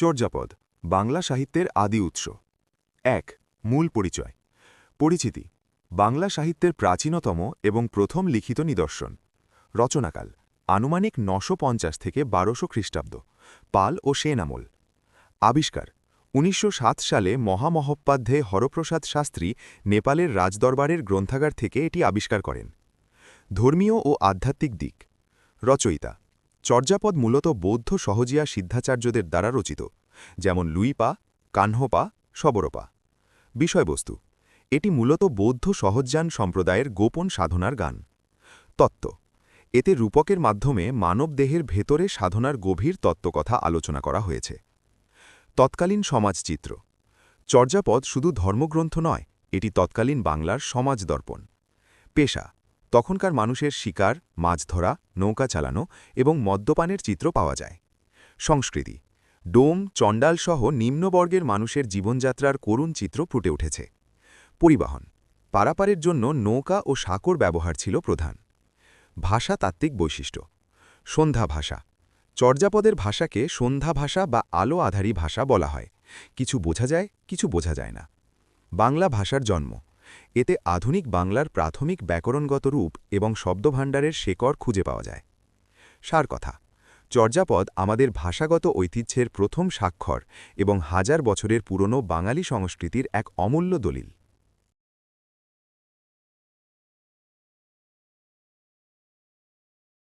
চর্যাপদ বাংলা সাহিত্যের আদি উৎস ১ মূল পরিচয় পরিচিতি বাংলা সাহিত্যের প্রাচীনতম এবং প্রথম লিখিত নিদর্শন রচনাকাল আনুমানিক ৯৫০ থেকে ১২০০ খ্রিস্টাব্দ পাল ও সেন আমল আবিষ্কার ১৯০৭ সালে মহামহোপাধ্যায় হরপ্রসাদ শাস্ত্রী নেপালের রাজদরবারের গ্রন্থাগার থেকে এটি আবিষ্কার করেন ধর্মীয় ও আধ্যাত্মিক দিক রচয়িতা চর্যাপদ মূলত বৌদ্ধ সহজিয়া সিদ্ধাচার্যদের দ্বারা রচিত যেমন লুইপা কাহ্নপা শবরপা বিষয়বস্তু এটি মূলত বৌদ্ধ সহজ্ঞান সম্প্রদায়ের গোপন সাধনার গান তত্ত্ব এতে রূপকের মাধ্যমে মানবদেহের ভেতরে সাধনার গভীর তত্ত্বকথা আলোচনা করা হয়েছে তৎকালীন সমাজচিত্র চর্যাপদ শুধু ধর্মগ্রন্থ নয় এটি তৎকালীন বাংলার সমাজ দর্পণ পেশা তখনকার মানুষের শিকার মাছ ধরা নৌকা চালানো এবং মদ্যপানের চিত্র পাওয়া যায় সংস্কৃতি ডোম চণ্ডালসহ নিম্নবর্গের মানুষের জীবনযাত্রার করুণ চিত্র ফুটে উঠেছে পরিবহন পারাপারের জন্য নৌকা ও সাঁকোর ব্যবহার ছিল প্রধান ভাষাতাত্ত্বিক বৈশিষ্ট্য সন্ধ্যা ভাষা চর্যাপদের ভাষাকে সন্ধ্যা ভাষা বা আলো আধারী ভাষা বলা হয় কিছু বোঝা যায় কিছু বোঝা যায় না বাংলা ভাষার জন্ম এতে আধুনিক বাংলার প্রাথমিক ব্যাকরণগত রূপ এবং শব্দভাণ্ডারের শেকড় খুঁজে পাওয়া যায় সার কথা চর্যাপদ আমাদের ভাষাগত ঐতিহ্যের প্রথম স্বাক্ষর এবং হাজার বছরের পুরনো বাঙালি সংস্কৃতির এক অমূল্য দলিল